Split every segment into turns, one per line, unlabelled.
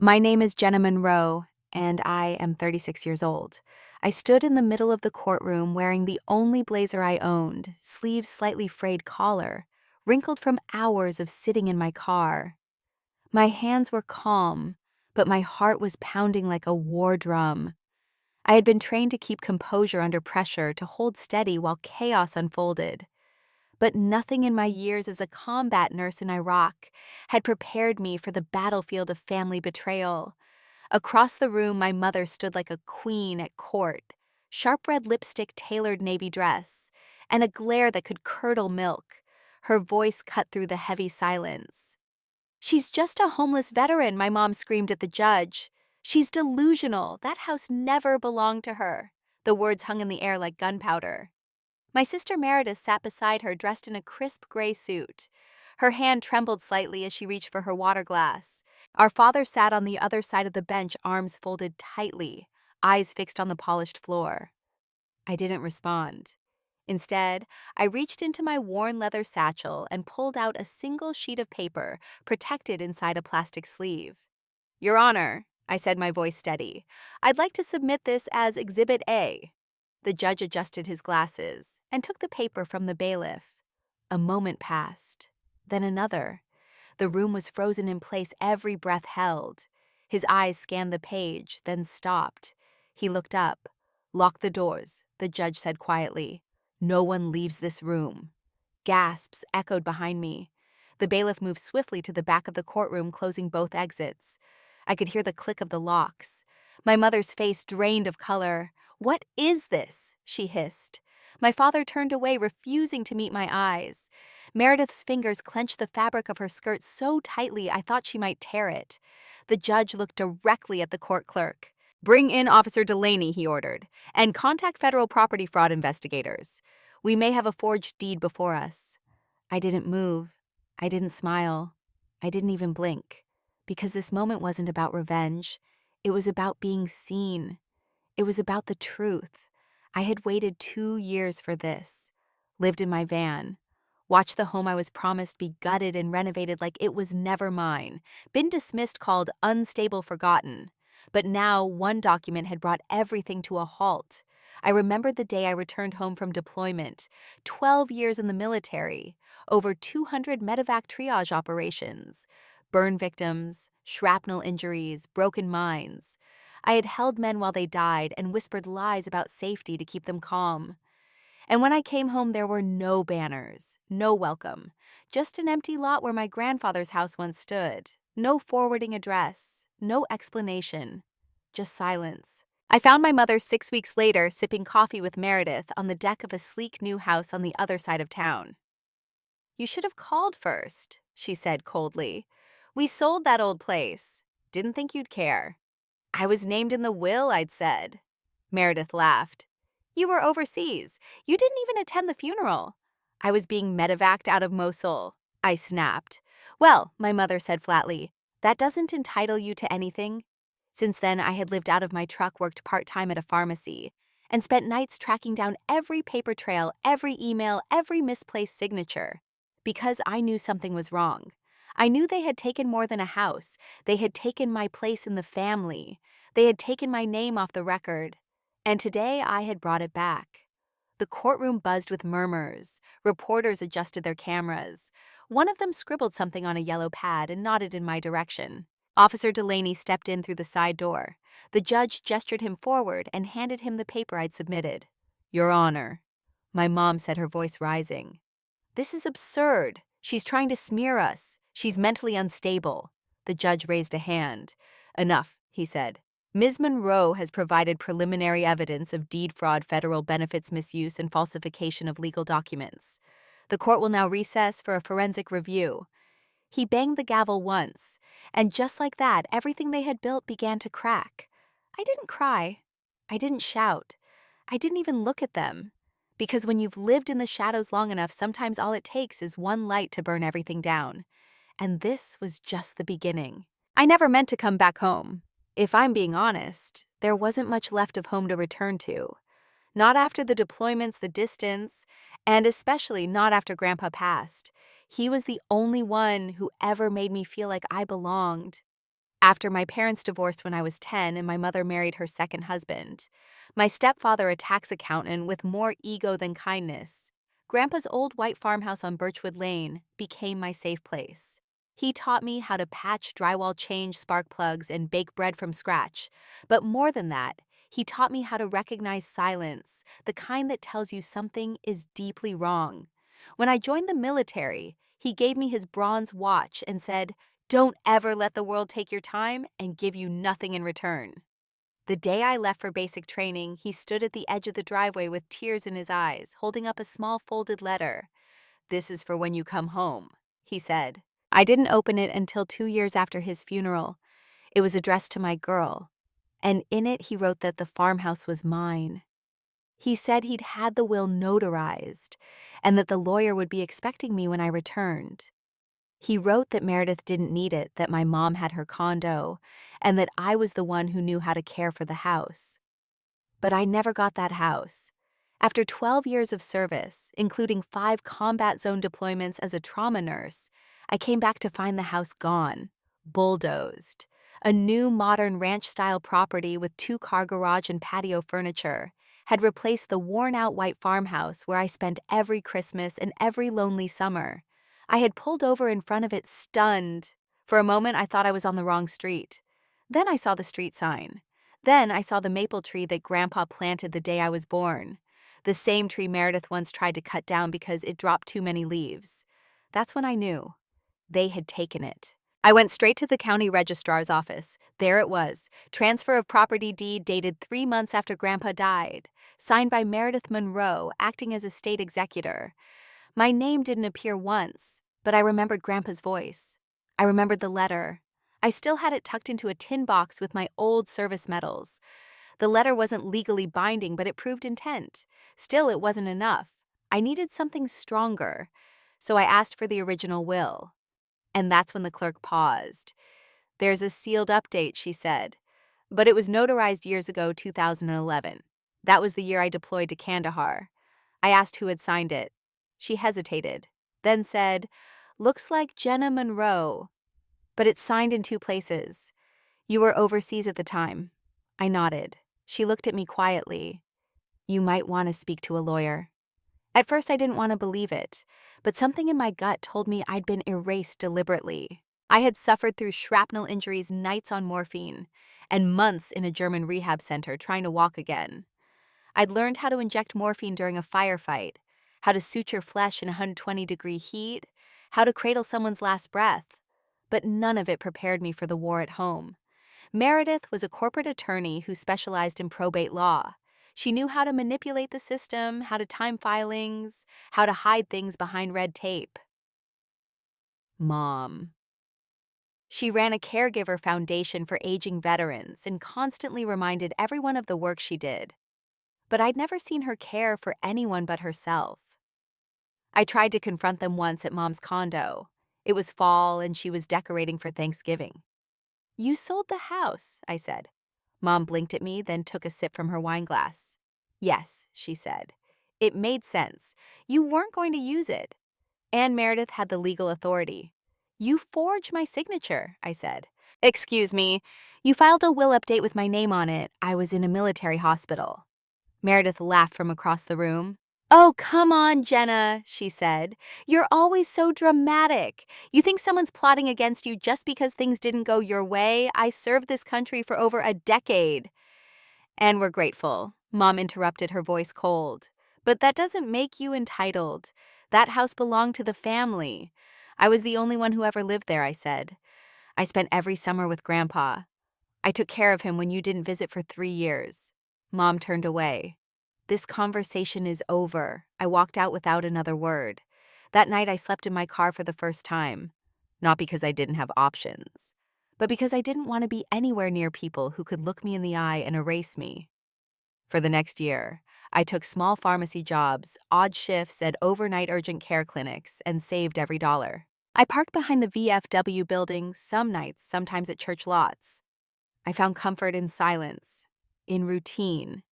My name is Jenna Monroe, and I am 36 years old. I stood in the middle of the courtroom wearing the only blazer I owned, sleeves slightly frayed collar, wrinkled from hours of sitting in my car. My hands were calm, but my heart was pounding like a war drum. I had been trained to keep composure under pressure, to hold steady while chaos unfolded. But nothing in my years as a combat nurse in Iraq had prepared me for the battlefield of family betrayal. Across the room, my mother stood like a queen at court, sharp red lipstick, tailored navy dress, and a glare that could curdle milk. Her voice cut through the heavy silence. "She's just a homeless veteran," my mom screamed at the judge. "She's delusional. That house never belonged to her." The words hung in the air like gunpowder. My sister Meredith sat beside her, dressed in a crisp gray suit. Her hand trembled slightly as she reached for her water glass. Our father sat on the other side of the bench, arms folded tightly, eyes fixed on the polished floor. I didn't respond. Instead, I reached into my worn leather satchel and pulled out a single sheet of paper protected inside a plastic sleeve. "Your Honor," I said, my voice steady, "I'd like to submit this as Exhibit A." The judge adjusted his glasses and took the paper from the bailiff. A moment passed, then another. The room was frozen in place, every breath held. His eyes scanned the page, then stopped. He looked up. "Lock the doors," the judge said quietly. "No one leaves this room." Gasps echoed behind me. The bailiff moved swiftly to the back of the courtroom, closing both exits. I could hear the click of the locks. My mother's face drained of color. "What is this?" she hissed. My father turned away, refusing to meet my eyes. Meredith's fingers clenched the fabric of her skirt so tightly I thought she might tear it. The judge looked directly at the court clerk. "Bring in Officer Delaney," he ordered, "and contact federal property fraud investigators. We may have a forged deed before us." I didn't move. I didn't smile. I didn't even blink. Because this moment wasn't about revenge. It was about being seen. It was about the truth. I had waited 2 years for this. Lived in my van. Watched the home I was promised be gutted and renovated like it was never mine. Been dismissed, called unstable, forgotten. But now one document had brought everything to a halt. I remembered the day I returned home from deployment. 12 years in the military. Over 200 medevac triage operations. Burn victims, shrapnel injuries, broken minds. I had held men while they died and whispered lies about safety to keep them calm. And when I came home, there were no banners, no welcome, just an empty lot where my grandfather's house once stood. No forwarding address, no explanation, just silence. I found my mother 6 weeks later sipping coffee with Meredith on the deck of a sleek new house on the other side of town. "You should have called first," she said coldly. "We sold that old place. Didn't think you'd care." "I was named in the will," I'd said. Meredith laughed. "You were overseas. You didn't even attend the funeral." "I was being medevaced out of Mosul," I snapped. "Well," my mother said flatly, "that doesn't entitle you to anything." Since then, I had lived out of my truck, worked part-time at a pharmacy, and spent nights tracking down every paper trail, every email, every misplaced signature. Because I knew something was wrong. I knew they had taken more than a house. They had taken my place in the family. They had taken my name off the record. And today I had brought it back. The courtroom buzzed with murmurs. Reporters adjusted their cameras. One of them scribbled something on a yellow pad and nodded in my direction. Officer Delaney stepped in through the side door. The judge gestured him forward and handed him the paper I'd submitted. "Your Honor," my mom said, her voice rising. "This is absurd. She's trying to smear us. She's mentally unstable." The judge raised a hand. "Enough," he said. "Ms. Monroe has provided preliminary evidence of deed fraud, federal benefits misuse, and falsification of legal documents. The court will now recess for a forensic review." He banged the gavel once, and just like that, everything they had built began to crack. I didn't cry. I didn't shout. I didn't even look at them. Because when you've lived in the shadows long enough, sometimes all it takes is one light to burn everything down. And this was just the beginning. I never meant to come back home. If I'm being honest, there wasn't much left of home to return to. Not after the deployments, the distance, and especially not after Grandpa passed. He was the only one who ever made me feel like I belonged. After my parents divorced when I was 10 and my mother married her second husband. My stepfather, a tax accountant with more ego than kindness. Grandpa's old white farmhouse on Birchwood Lane became my safe place. He taught me how to patch drywall, change spark plugs, and bake bread from scratch. But more than that, he taught me how to recognize silence, the kind that tells you something is deeply wrong. When I joined the military, he gave me his bronze watch and said, "Don't ever let the world take your time and give you nothing in return." The day I left for basic training, he stood at the edge of the driveway with tears in his eyes, holding up a small folded letter. "This is for when you come home," he said. I didn't open it until 2 years after his funeral. It was addressed to my girl, and in it he wrote that the farmhouse was mine. He said he'd had the will notarized, and that the lawyer would be expecting me when I returned. He wrote that Meredith didn't need it, that my mom had her condo, and that I was the one who knew how to care for the house. But I never got that house. After 12 years of service, including 5 combat zone deployments as a trauma nurse, I came back to find the house gone, bulldozed. A new modern ranch-style property with 2-car garage and patio furniture had replaced the worn-out white farmhouse where I spent every Christmas and every lonely summer. I had pulled over in front of it stunned. For a moment, I thought I was on the wrong street. Then I saw the street sign. Then I saw the maple tree that Grandpa planted the day I was born. The same tree Meredith once tried to cut down because it dropped too many leaves. That's when I knew. They had taken it. I went straight to the county registrar's office. There it was, transfer of property deed dated 3 months after Grandpa died, signed by Meredith Monroe, acting as estate executor. My name didn't appear once, but I remembered Grandpa's voice. I remembered the letter. I still had it tucked into a tin box with my old service medals. The letter wasn't legally binding, but it proved intent. Still, it wasn't enough. I needed something stronger. So I asked for the original will. And that's when the clerk paused. "There's a sealed update," she said. "But it was notarized years ago, 2011. That was the year I deployed to Kandahar." I asked who had signed it. She hesitated, then said, "Looks like Jenna Monroe, but it's signed in 2 places. You were overseas at the time." I nodded. She looked at me quietly. "You might want to speak to a lawyer." At first, I didn't want to believe it, but something in my gut told me I'd been erased deliberately. I had suffered through shrapnel injuries, nights on morphine, and months in a German rehab center trying to walk again. I'd learned how to inject morphine during a firefight, how to suture flesh in 120-degree heat, how to cradle someone's last breath, but none of it prepared me for the war at home. Meredith was a corporate attorney who specialized in probate law. She knew how to manipulate the system, how to time filings, how to hide things behind red tape. Mom. She ran a caregiver foundation for aging veterans and constantly reminded everyone of the work she did. But I'd never seen her care for anyone but herself. I tried to confront them once at Mom's condo. It was fall and she was decorating for Thanksgiving. "You sold the house," I said. Mom blinked at me, then took a sip from her wine glass. "Yes," she said. "It made sense. You weren't going to use it. And Meredith had the legal authority." "You forged my signature," I said. "Excuse me. You filed a will update with my name on it. I was in a military hospital." Meredith laughed from across the room. "Oh, come on, Jenna," she said. "You're always so dramatic. You think someone's plotting against you just because things didn't go your way? I served this country for over a decade." "And we're grateful," Mom interrupted, her voice cold. "But that doesn't make you entitled. That house belonged to the family. I was the only one who ever lived there," I said. "I spent every summer with Grandpa. I took care of him when you didn't visit for 3 years." Mom turned away. "This conversation is over." I walked out without another word. That night I slept in my car for the first time. Not because I didn't have options, but because I didn't want to be anywhere near people who could look me in the eye and erase me. For the next year, I took small pharmacy jobs, odd shifts at overnight urgent care clinics, and saved every dollar. I parked behind the VFW building some nights, sometimes at church lots. I found comfort in silence, in routine,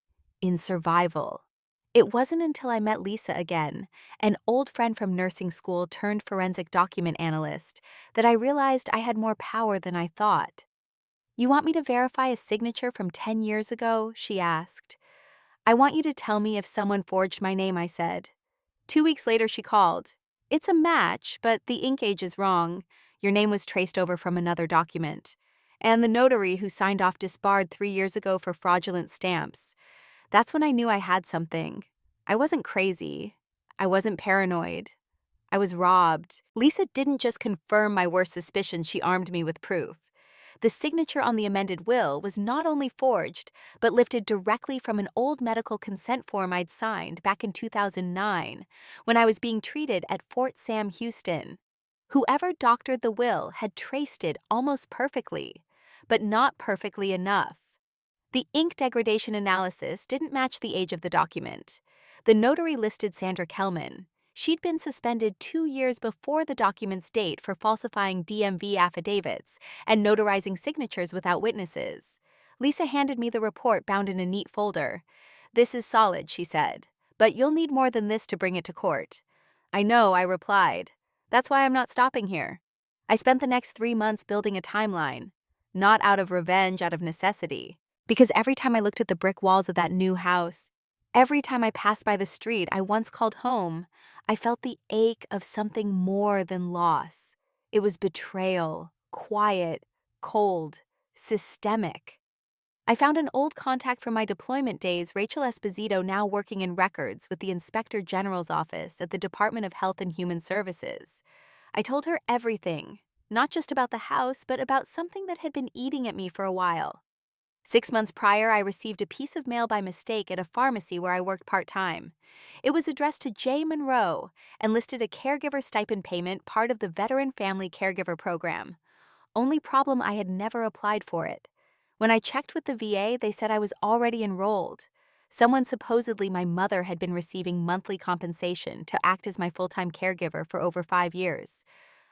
in survival. It wasn't until I met Lisa again, an old friend from nursing school turned forensic document analyst, that I realized I had more power than I thought. You want me to verify a signature from 10 years ago? She asked. I want you to tell me if someone forged my name, I said. 2 weeks later, she called. It's a match, but the ink age is wrong. Your name was traced over from another document. And the notary who signed off disbarred 3 years ago for fraudulent stamps. That's when I knew I had something. I wasn't crazy. I wasn't paranoid. I was robbed. Lisa didn't just confirm my worst suspicions, she armed me with proof. The signature on the amended will was not only forged, but lifted directly from an old medical consent form I'd signed back in 2009 when I was being treated at Fort Sam Houston. Whoever doctored the will had traced it almost perfectly, but not perfectly enough. The ink degradation analysis didn't match the age of the document. The notary listed Sandra Kellman. She'd been suspended 2 years before the document's date for falsifying DMV affidavits and notarizing signatures without witnesses. Lisa handed me the report bound in a neat folder. This is solid, she said, but you'll need more than this to bring it to court. I know, I replied. That's why I'm not stopping here. I spent the next 3 months building a timeline, not out of revenge, out of necessity. Because every time I looked at the brick walls of that new house, every time I passed by the street I once called home, I felt the ache of something more than loss. It was betrayal, quiet, cold, systemic. I found an old contact from my deployment days, Rachel Esposito, now working in records with the Inspector General's office at the Department of Health and Human Services. I told her everything, not just about the house, but about something that had been eating at me for a while. 6 months prior, I received a piece of mail by mistake at a pharmacy where I worked part-time. It was addressed to Jay Monroe and listed a caregiver stipend payment, part of the Veteran Family Caregiver Program. Only problem, I had never applied for it. When I checked with the VA, they said I was already enrolled. Someone, supposedly my mother, had been receiving monthly compensation to act as my full-time caregiver for over 5 years.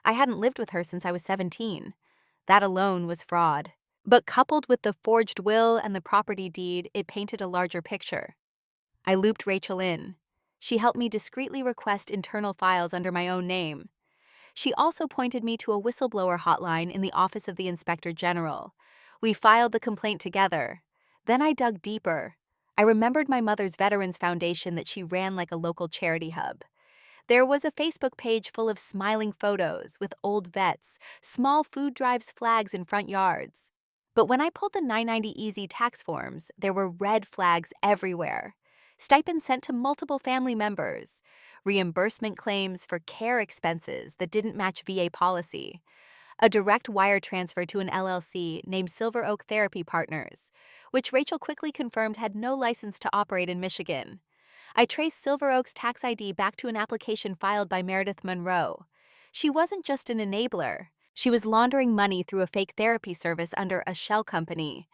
I hadn't lived with her since I was 17. That alone was fraud. But coupled with the forged will and the property deed, it painted a larger picture. I looped Rachel in. She helped me discreetly request internal files under my own name. She also pointed me to a whistleblower hotline in the Office of the Inspector General. We filed the complaint together. Then I dug deeper. I remembered my mother's Veterans Foundation that she ran like a local charity hub. There was a Facebook page full of smiling photos with old vets, small food drives, flags in front yards. But when I pulled the 990 Easy tax forms, there were red flags everywhere. Stipends sent to multiple family members, reimbursement claims for care expenses that didn't match VA policy, a direct wire transfer to an LLC named Silver Oak Therapy Partners, which Rachel quickly confirmed had no license to operate in Michigan. I traced Silver Oak's tax ID back to an application filed by Meredith Monroe. She wasn't just an enabler. She was laundering money through a fake therapy service under a shell company.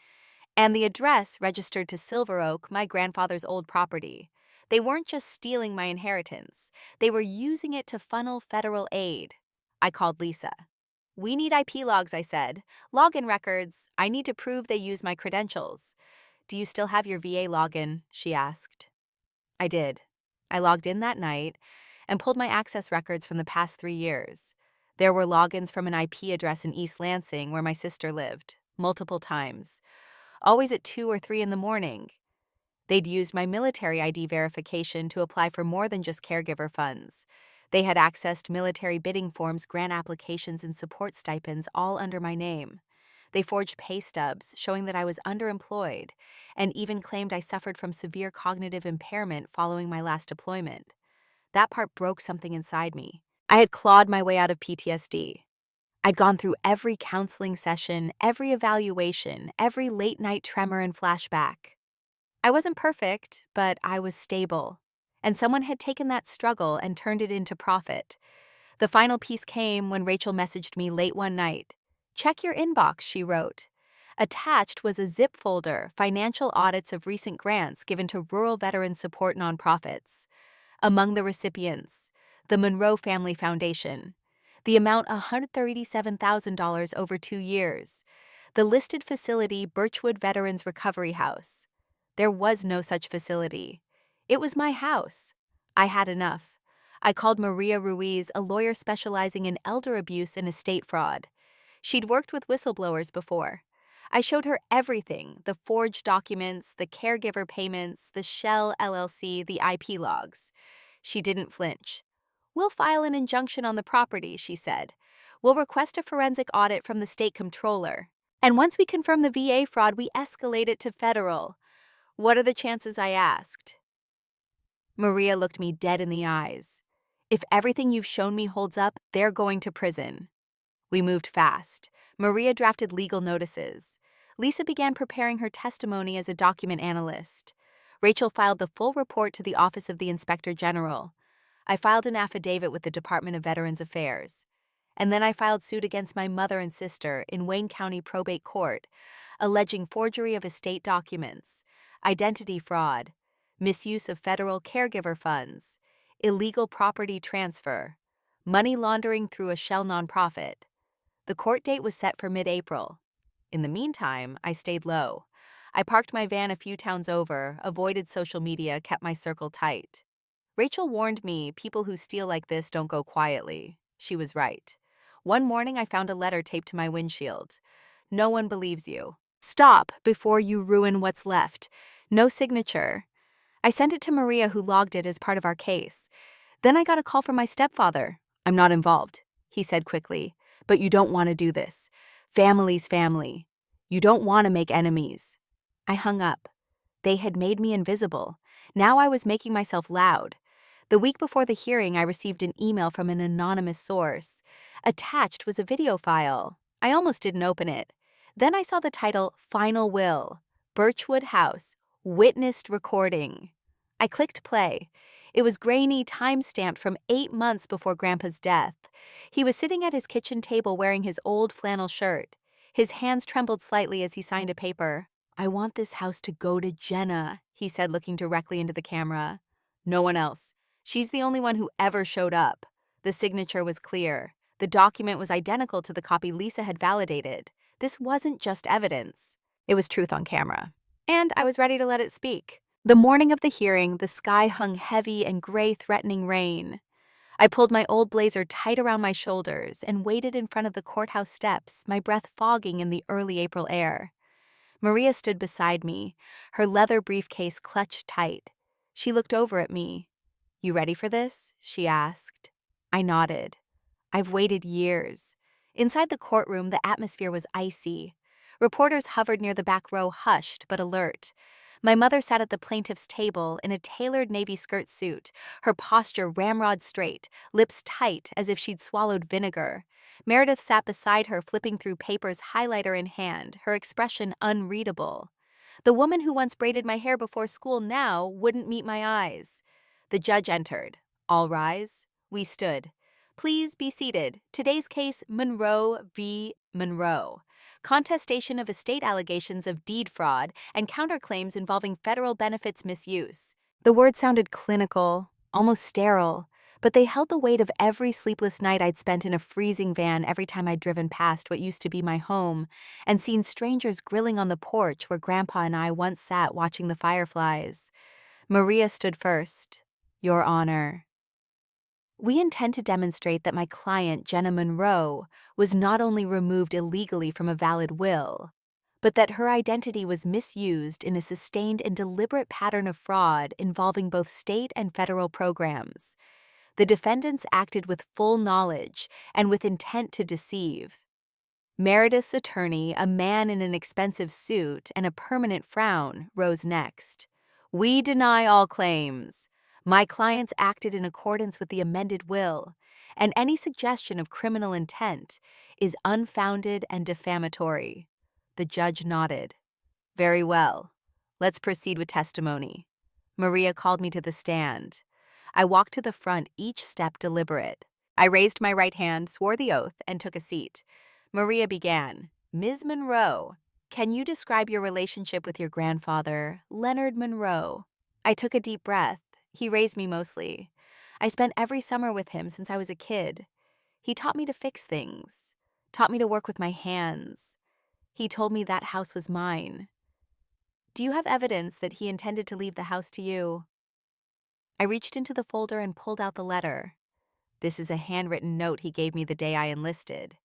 And the address registered to Silver Oak, my grandfather's old property. They weren't just stealing my inheritance. They were using it to funnel federal aid. I called Lisa. We need IP logs, I said. Login records. I need to prove they use my credentials. Do you still have your VA login? She asked. I did. I logged in that night and pulled my access records from the past 3 years. There were logins from an IP address in East Lansing where my sister lived, multiple times, always at 2 or 3 in the morning. They'd used my military ID verification to apply for more than just caregiver funds. They had accessed military bidding forms, grant applications, and support stipends, all under my name. They forged pay stubs showing that I was underemployed and even claimed I suffered from severe cognitive impairment following my last deployment. That part broke something inside me. I had clawed my way out of PTSD. I'd gone through every counseling session, every evaluation, every late-night tremor and flashback. I wasn't perfect, but I was stable. And someone had taken that struggle and turned it into profit. The final piece came when Rachel messaged me late one night. Check your inbox, she wrote. Attached was a zip folder, financial audits of recent grants given to rural veteran support nonprofits. Among the recipients, the Monroe Family Foundation. The amount $137,000 over 2 years. The listed facility, Birchwood Veterans Recovery House. There was no such facility. It was my house. I had enough. I called Maria Ruiz, a lawyer specializing in elder abuse and estate fraud. She'd worked with whistleblowers before. I showed her everything: the forged documents, the caregiver payments, the Shell LLC, the IP logs. She didn't flinch. "We'll file an injunction on the property," she said. "We'll request a forensic audit from the state comptroller. And once we confirm the VA fraud, we escalate it to federal." "What are the chances?" I asked. Maria looked me dead in the eyes. "If everything you've shown me holds up, they're going to prison." We moved fast. Maria drafted legal notices. Lisa began preparing her testimony as a document analyst. Rachel filed the full report to the Office of the Inspector General. I filed an affidavit with the Department of Veterans Affairs. And then I filed suit against my mother and sister in Wayne County Probate Court, alleging forgery of estate documents, identity fraud, misuse of federal caregiver funds, illegal property transfer, money laundering through a shell nonprofit. The court date was set for mid-April. In the meantime, I stayed low. I parked my van a few towns over, avoided social media, kept my circle tight. Rachel warned me people who steal like this don't go quietly. She was right. One morning, I found a letter taped to my windshield. "No one believes you. Stop before you ruin what's left." No signature. I sent it to Maria, who logged it as part of our case. Then I got a call from my stepfather. "I'm not involved," he said quickly. "But you don't want to do this. Family's family. You don't want to make enemies." I hung up. They had made me invisible. Now I was making myself loud. The week before the hearing, I received an email from an anonymous source. Attached was a video file. I almost didn't open it. Then I saw the title, "Final Will, Birchwood House, Witnessed Recording." I clicked play. It was grainy, time-stamped from 8 months before Grandpa's death. He was sitting at his kitchen table wearing his old flannel shirt. His hands trembled slightly as he signed a paper. "I want this house to go to Jenna," he said, looking directly into the camera. "No one else. She's the only one who ever showed up." The signature was clear. The document was identical to the copy Lisa had validated. This wasn't just evidence. It was truth on camera. And I was ready to let it speak. The morning of the hearing, the sky hung heavy and gray, threatening rain. I pulled my old blazer tight around my shoulders and waited in front of the courthouse steps, my breath fogging in the early April air. Maria stood beside me, her leather briefcase clutched tight. She looked over at me. "You ready for this?" she asked. I nodded. I've waited years. Inside the courtroom, the atmosphere was icy. Reporters hovered near the back row, hushed but alert. My mother sat at the plaintiff's table in a tailored navy skirt suit, her posture ramrod straight, lips tight as if she'd swallowed vinegar. Meredith sat beside her, flipping through papers, highlighter in hand, her expression unreadable. The woman who once braided my hair before school now wouldn't meet my eyes. The judge entered. "All rise." We stood. "Please be seated. Today's case, Monroe v. Monroe. Contestation of estate allegations of deed fraud and counterclaims involving federal benefits misuse." The words sounded clinical, almost sterile, but they held the weight of every sleepless night I'd spent in a freezing van every time I'd driven past what used to be my home and seen strangers grilling on the porch where Grandpa and I once sat watching the fireflies. Maria stood first. "Your Honor, we intend to demonstrate that my client, Jenna Monroe, was not only removed illegally from a valid will, but that her identity was misused in a sustained and deliberate pattern of fraud involving both state and federal programs. The defendants acted with full knowledge and with intent to deceive." Meredith's attorney, a man in an expensive suit and a permanent frown, rose next. "We deny all claims. My clients acted in accordance with the amended will, and any suggestion of criminal intent is unfounded and defamatory." The judge nodded. "Very well. Let's proceed with testimony." Maria called me to the stand. I walked to the front, each step deliberate. I raised my right hand, swore the oath, and took a seat. Maria began. "Ms. Monroe, can you describe your relationship with your grandfather, Leonard Monroe?" I took a deep breath. He raised me mostly. I spent every summer with him since I was a kid. He taught me to fix things, taught me to work with my hands. He told me that house was mine. "Do you have evidence that he intended to leave the house to you?" I reached into the folder and pulled out the letter. "This is a handwritten note he gave me the day I enlisted.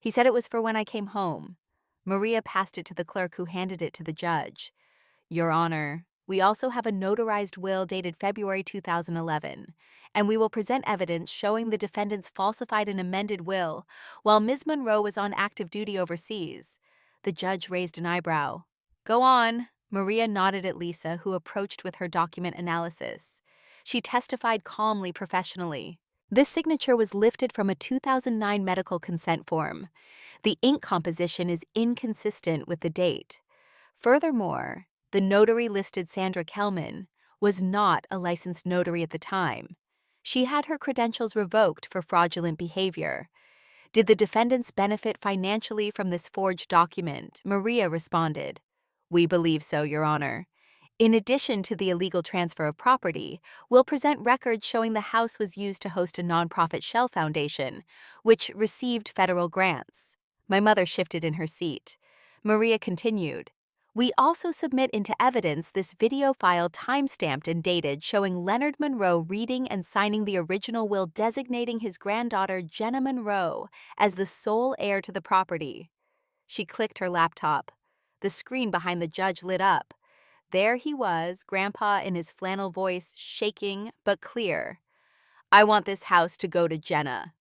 He said it was for when I came home. Maria passed it to the clerk who handed it to the judge. Your Honor, we also have a notarized will dated February 2011, and we will present evidence showing the defendants falsified an amended will while Ms. Monroe was on active duty overseas. The judge raised an eyebrow. Go on. Maria nodded at Lisa, who approached with her document analysis. She testified calmly, professionally. This signature was lifted from a 2009 medical consent form. The ink composition is inconsistent with the date. Furthermore, the notary listed Sandra Kelman was not a licensed notary at the time. She had her credentials revoked for fraudulent behavior. Did the defendants benefit financially from this forged document? Maria responded, We believe so, Your Honor. In addition to the illegal transfer of property, we'll present records showing the house was used to host a nonprofit shell foundation, which received federal grants. My mother shifted in her seat. Maria continued, We also submit into evidence this video file time-stamped and dated showing Leonard Monroe reading and signing the original will designating his granddaughter Jenna Monroe as the sole heir to the property. She clicked her laptop. The screen behind the judge lit up. There he was, Grandpa in his flannel voice, shaking but clear. I want this house to go to Jenna.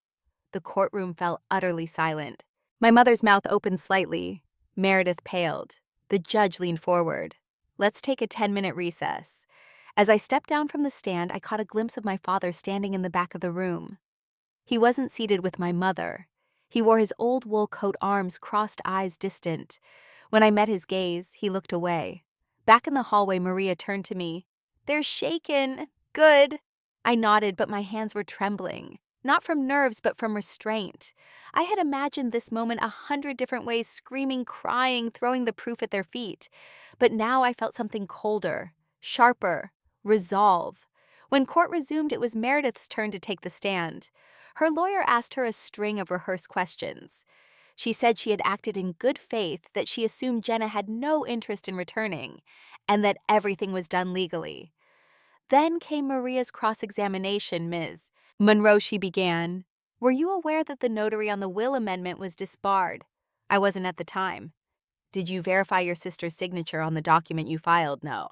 The courtroom fell utterly silent. My mother's mouth opened slightly. Meredith paled. The judge leaned forward. Let's take a 10-minute recess. As I stepped down from the stand, I caught a glimpse of my father standing in the back of the room. He wasn't seated with my mother. He wore his old wool coat, arms crossed, eyes distant. When I met his gaze, he looked away. Back in the hallway, Maria turned to me. They're shaken. Good. I nodded, but my hands were trembling. Not from nerves, but from restraint. I had imagined this moment 100 different ways, screaming, crying, throwing the proof at their feet. But now I felt something colder, sharper, resolve. When court resumed, it was Meredith's turn to take the stand. Her lawyer asked her a string of rehearsed questions. She said she had acted in good faith, that she assumed Jenna had no interest in returning, and that everything was done legally. Then came Maria's cross-examination. Ms. Monroe, she began, were you aware that the notary on the will amendment was disbarred? I wasn't at the time. Did you verify your sister's signature on the document you filed? No.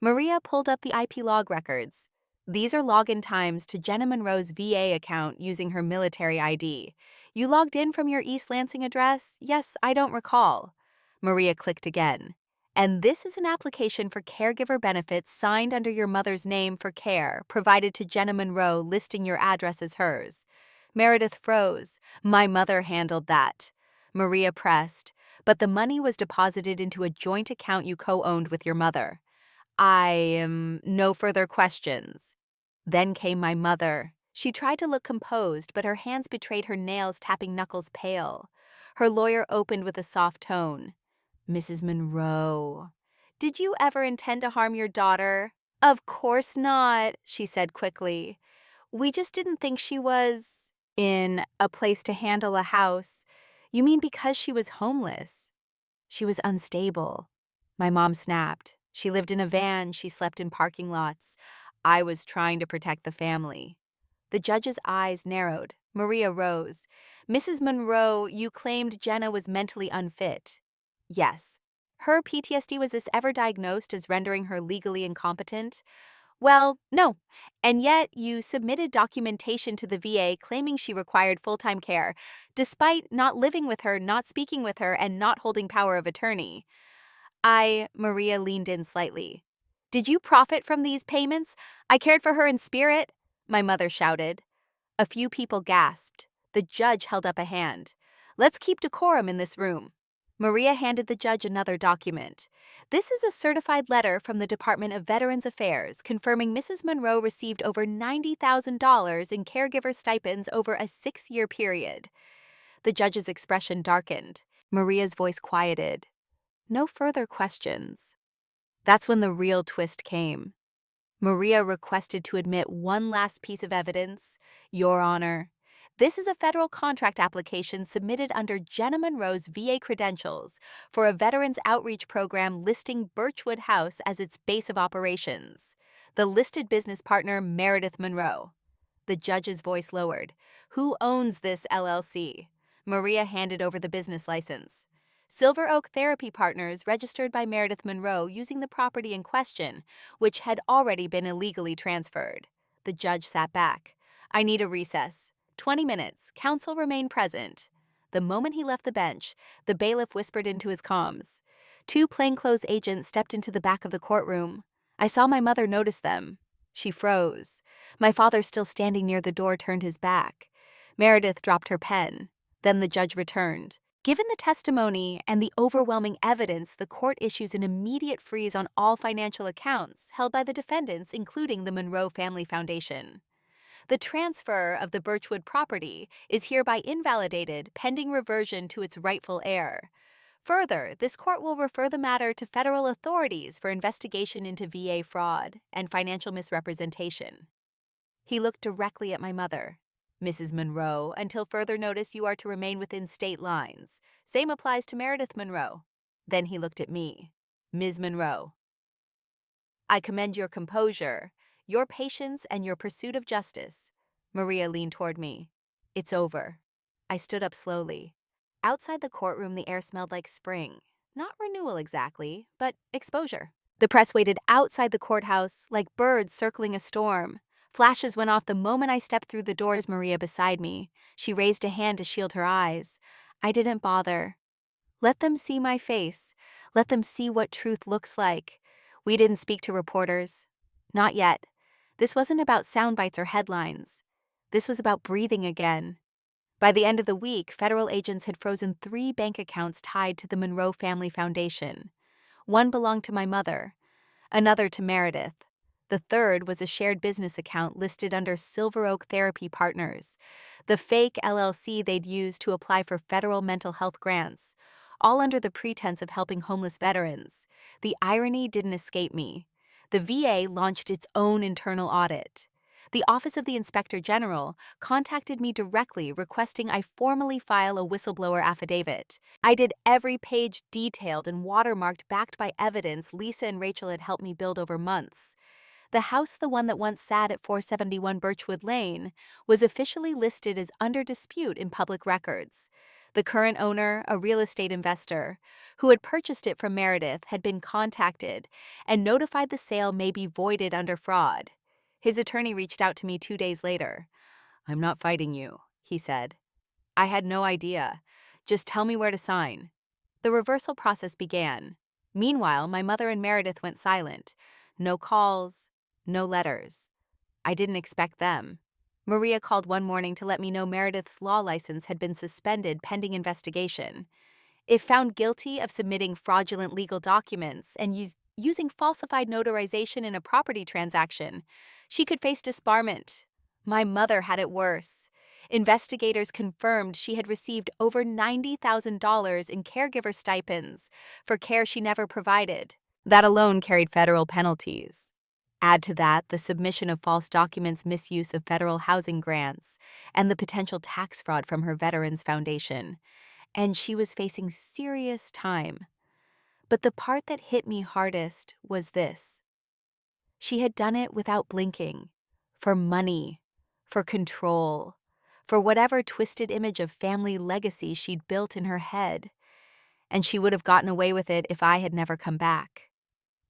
Maria pulled up the IP log records. These are login times to Jenna Monroe's VA account using her military ID. You logged in from your East Lansing address? Yes, I don't recall. Maria clicked again. And this is an application for caregiver benefits signed under your mother's name for care, provided to Jenna Monroe, listing your address as hers. Meredith froze. My mother handled that. Maria pressed. But the money was deposited into a joint account you co-owned with your mother. No further questions. Then came my mother. She tried to look composed, but her hands betrayed her nails, tapping knuckles pale. Her lawyer opened with a soft tone. Mrs. Monroe, did you ever intend to harm your daughter? Of course not, she said quickly. We just didn't think she was in a place to handle a house. You mean because she was homeless? She was unstable. My mom snapped. She lived in a van, she slept in parking lots. I was trying to protect the family. The judge's eyes narrowed. Maria rose. Mrs. Monroe, you claimed Jenna was mentally unfit. Yes. Her PTSD, was this ever diagnosed as rendering her legally incompetent? Well, no. And yet you submitted documentation to the VA claiming she required full-time care, despite not living with her, not speaking with her, and not holding power of attorney. Maria leaned in slightly. Did you profit from these payments? I cared for her in spirit, my mother shouted. A few people gasped. The judge held up a hand. Let's keep decorum in this room. Maria handed the judge another document. This is a certified letter from the Department of Veterans Affairs confirming Mrs. Monroe received over $90,000 in caregiver stipends over a 6-year period. The judge's expression darkened. Maria's voice quieted. No further questions. That's when the real twist came. Maria requested to admit one last piece of evidence. Your Honor, this is a federal contract application submitted under Jenna Monroe's VA credentials for a veterans outreach program listing Birchwood House as its base of operations. The listed business partner, Meredith Monroe. The judge's voice lowered. Who owns this LLC? Maria handed over the business license. Silver Oak Therapy Partners registered by Meredith Monroe using the property in question, which had already been illegally transferred. The judge sat back. I need a recess. 20 minutes. Counsel remain present. The moment he left the bench, the bailiff whispered into his comms. Two plainclothes agents stepped into the back of the courtroom. I saw my mother notice them. She froze. My father, still standing near the door, turned his back. Meredith dropped her pen. Then the judge returned. Given the testimony and the overwhelming evidence, the court issues an immediate freeze on all financial accounts held by the defendants, including the Monroe Family Foundation. The transfer of the Birchwood property is hereby invalidated pending reversion to its rightful heir. Further, this court will refer the matter to federal authorities for investigation into VA fraud and financial misrepresentation. He looked directly at my mother. Mrs. Monroe, until further notice, you are to remain within state lines. Same applies to Meredith Monroe. Then he looked at me. Ms. Monroe, I commend your composure, your patience, and your pursuit of justice. Maria leaned toward me. It's over. I stood up slowly. Outside the courtroom, the air smelled like spring. Not renewal exactly, but exposure. The press waited outside the courthouse like birds circling a storm. Flashes went off the moment I stepped through the doors. Maria beside me. She raised a hand to shield her eyes. I didn't bother. Let them see my face. Let them see what truth looks like. We didn't speak to reporters. Not yet. This wasn't about sound bites or headlines. This was about breathing again. By the end of the week, federal agents had frozen 3 bank accounts tied to the Monroe Family Foundation. One belonged to my mother, another to Meredith. The third was a shared business account listed under Silver Oak Therapy Partners, the fake LLC they'd used to apply for federal mental health grants, all under the pretense of helping homeless veterans. The irony didn't escape me. The VA launched its own internal audit. The Office of the Inspector General contacted me directly requesting I formally file a whistleblower affidavit. I did every page detailed and watermarked, backed by evidence Lisa and Rachel had helped me build over months. The house, the one that once sat at 471 Birchwood Lane, was officially listed as under dispute in public records. The current owner, a real estate investor, who had purchased it from Meredith, had been contacted and notified the sale may be voided under fraud. His attorney reached out to me 2 days later. I'm not fighting you, he said. I had no idea. Just tell me where to sign. The reversal process began. Meanwhile, my mother and Meredith went silent. No calls, no letters. I didn't expect them. Maria called one morning to let me know Meredith's law license had been suspended pending investigation. If found guilty of submitting fraudulent legal documents and using falsified notarization in a property transaction, she could face disbarment. My mother had it worse. Investigators confirmed she had received over $90,000 in caregiver stipends for care she never provided. That alone carried federal penalties. Add to that the submission of false documents, misuse of federal housing grants, and the potential tax fraud from her Veterans Foundation, and she was facing serious time. But the part that hit me hardest was this. She had done it without blinking, for money, for control, for whatever twisted image of family legacy she'd built in her head, and she would have gotten away with it if I had never come back.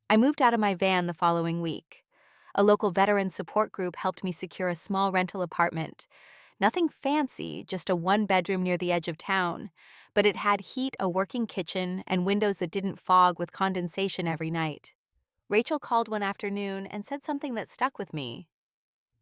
I moved out of my van the following week. A local veteran support group helped me secure a small rental apartment. Nothing fancy, just a 1-bedroom near the edge of town, but it had heat, a working kitchen, and windows that didn't fog with condensation every night. Rachel called one afternoon and said something that stuck with me.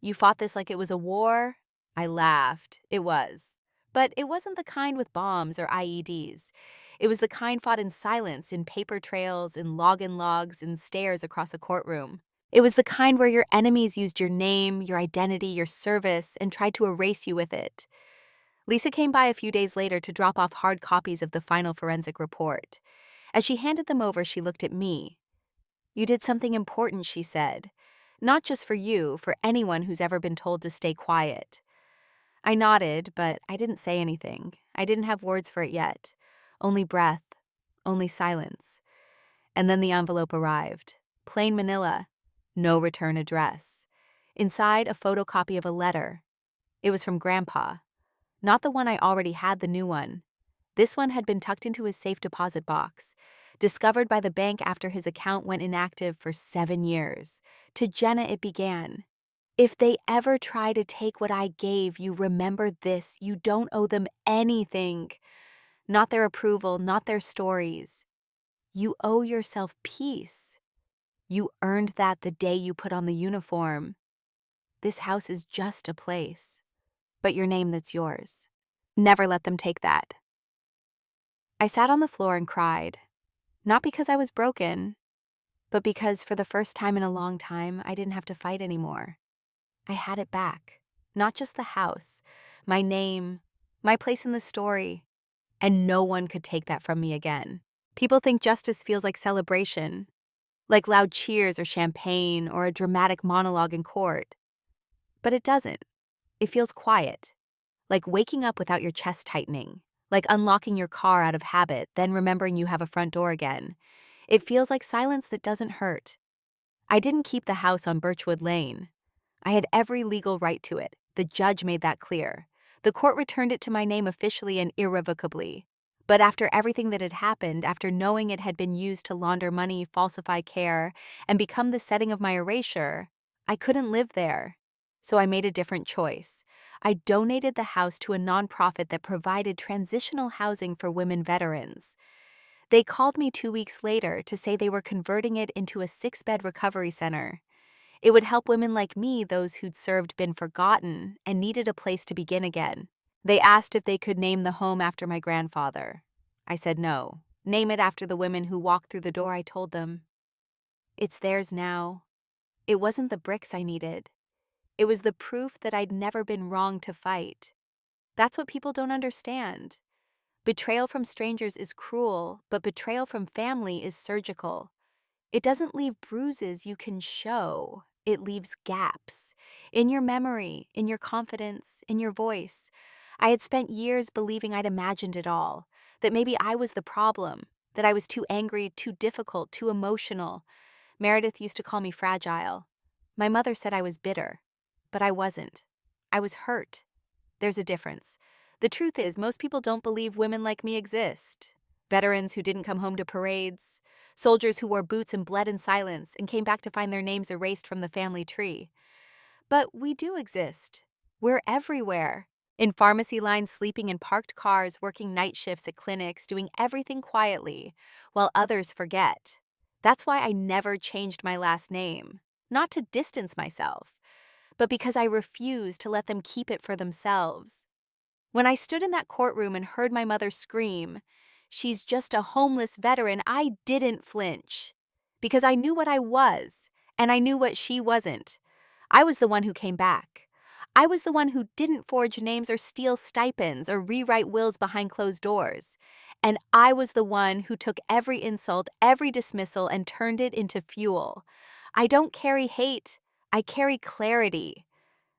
You fought this like it was a war? I laughed. It was. But it wasn't the kind with bombs or IEDs. It was the kind fought in silence, in paper trails, in login logs, in stares across a courtroom. It was the kind where your enemies used your name, your identity, your service, and tried to erase you with it. Lisa came by a few days later to drop off hard copies of the final forensic report. As she handed them over, she looked at me. You did something important, she said. Not just for you, for anyone who's ever been told to stay quiet. I nodded, but I didn't say anything. I didn't have words for it yet. Only breath, only silence. And then the envelope arrived. Plain manila. No return address. Inside, a photocopy of a letter. It was from Grandpa. Not the one I already had, the new one. This one had been tucked into his safe deposit box, discovered by the bank after his account went inactive for 7 years. To Jenna, it began. If they ever try to take what I gave you, remember this: you don't owe them anything. Not their approval, not their stories. You owe yourself peace. You earned that the day you put on the uniform. This house is just a place, but your name, that's yours. Never let them take that. I sat on the floor and cried, not because I was broken, but because for the first time in a long time, I didn't have to fight anymore. I had it back. Not just the house, my name, my place in the story, and no one could take that from me again. People think justice feels like celebration, like loud cheers or champagne or a dramatic monologue in court. But it doesn't. It feels quiet, like waking up without your chest tightening, like unlocking your car out of habit, then remembering you have a front door again. It feels like silence that doesn't hurt. I didn't keep the house on Birchwood Lane. I had every legal right to it. The judge made that clear. The court returned it to my name officially and irrevocably. But after everything that had happened, after knowing it had been used to launder money, falsify care, and become the setting of my erasure, I couldn't live there. So I made a different choice. I donated the house to a nonprofit that provided transitional housing for women veterans. They called me 2 weeks later to say they were converting it into a 6-bed recovery center. It would help women like me, those who'd served, been forgotten, and needed a place to begin again. They asked if they could name the home after my grandfather. I said no. Name it after the women who walked through the door, I told them. It's theirs now. It wasn't the bricks I needed. It was the proof that I'd never been wrong to fight. That's what people don't understand. Betrayal from strangers is cruel, but betrayal from family is surgical. It doesn't leave bruises you can show. It leaves gaps. In your memory, in your confidence, in your voice. I had spent years believing I'd imagined it all, that maybe I was the problem, that I was too angry, too difficult, too emotional. Meredith used to call me fragile. My mother said I was bitter, but I wasn't. I was hurt. There's a difference. The truth is, most people don't believe women like me exist. Veterans who didn't come home to parades, soldiers who wore boots and bled in silence and came back to find their names erased from the family tree. But we do exist. We're everywhere. In pharmacy lines, sleeping in parked cars, working night shifts at clinics, doing everything quietly, while others forget. That's why I never changed my last name. Not to distance myself, but because I refused to let them keep it for themselves. When I stood in that courtroom and heard my mother scream, "She's just a homeless veteran," I didn't flinch. Because I knew what I was, and I knew what she wasn't. I was the one who came back. I was the one who didn't forge names or steal stipends or rewrite wills behind closed doors. And I was the one who took every insult, every dismissal, and turned it into fuel. I don't carry hate. I carry clarity.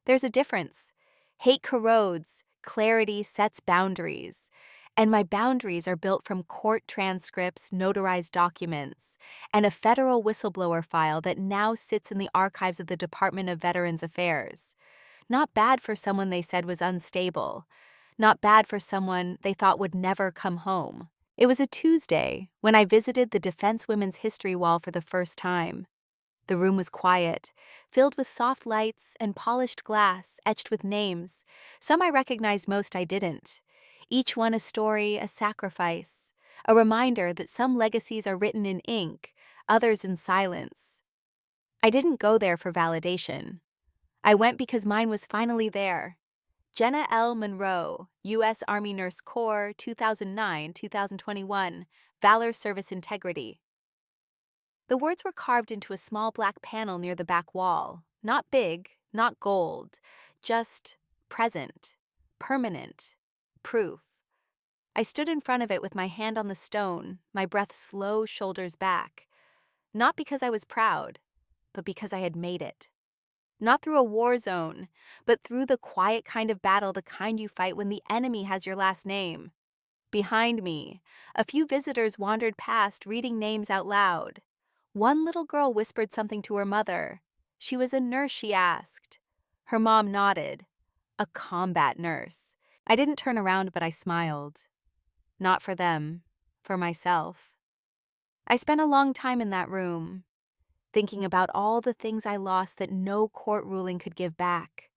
There's a difference. Hate corrodes, clarity sets boundaries. And my boundaries are built from court transcripts, notarized documents, and a federal whistleblower file that now sits in the archives of the Department of Veterans Affairs. Not bad for someone they said was unstable. Not bad for someone they thought would never come home. It was a Tuesday when I visited the Defense Women's History Wall for the first time. The room was quiet, filled with soft lights and polished glass etched with names. Some I recognized, most I didn't. Each one a story, a sacrifice, a reminder that some legacies are written in ink, others in silence. I didn't go there for validation. I went because mine was finally there. Jenna L. Monroe, U.S. Army Nurse Corps, 2009-2021, Valor Service Integrity. The words were carved into a small black panel near the back wall. Not big, not gold, just present, permanent, proof. I stood in front of it with my hand on the stone, my breath slow, shoulders back. Not because I was proud, but because I had made it. Not through a war zone, but through the quiet kind of battle, the kind you fight when the enemy has your last name. Behind me, a few visitors wandered past, reading names out loud. One little girl whispered something to her mother. She was a nurse, she asked. Her mom nodded. A combat nurse. I didn't turn around, but I smiled. Not for them, for myself. I spent a long time in that room, thinking about all the things I lost that no court ruling could give back.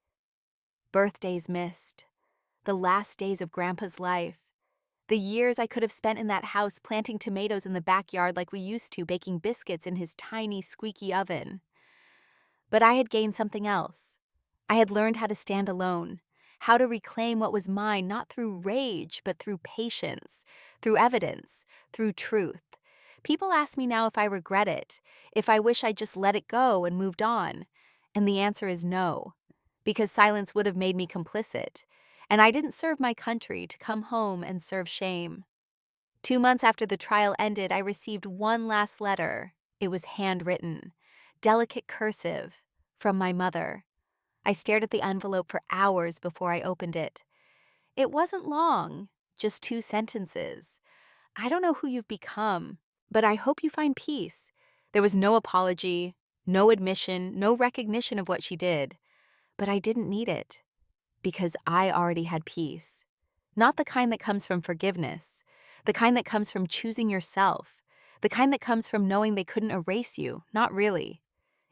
Birthdays missed, the last days of Grandpa's life, the years I could have spent in that house planting tomatoes in the backyard like we used to, baking biscuits in his tiny, squeaky oven. But I had gained something else. I had learned how to stand alone, how to reclaim what was mine not through rage, but through patience, through evidence, through truth. People ask me now if I regret it, if I wish I'd just let it go and moved on. And the answer is no, because silence would have made me complicit, and I didn't serve my country to come home and serve shame. 2 months after the trial ended, I received one last letter. It was handwritten, delicate cursive, from my mother. I stared at the envelope for hours before I opened it. It wasn't long, just 2 sentences. I don't know who you've become, but I hope you find peace. There was no apology, no admission, no recognition of what she did. But I didn't need it, because I already had peace. Not the kind that comes from forgiveness, the kind that comes from choosing yourself, the kind that comes from knowing they couldn't erase you, not really.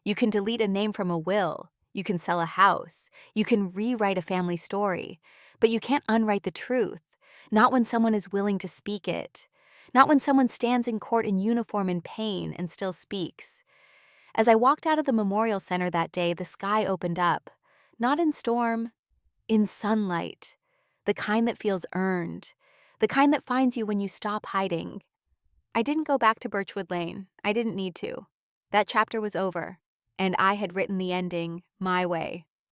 You can delete a name from a will, you can sell a house, you can rewrite a family story, but you can't unwrite the truth, not when someone is willing to speak it, not when someone stands in court in uniform in pain and still speaks. As I walked out of the memorial center that day, the sky opened up, not in storm, in sunlight, the kind that feels earned, the kind that finds you when you stop hiding. I didn't go back to Birchwood Lane. I didn't need to. That chapter was over, and I had written the ending my way.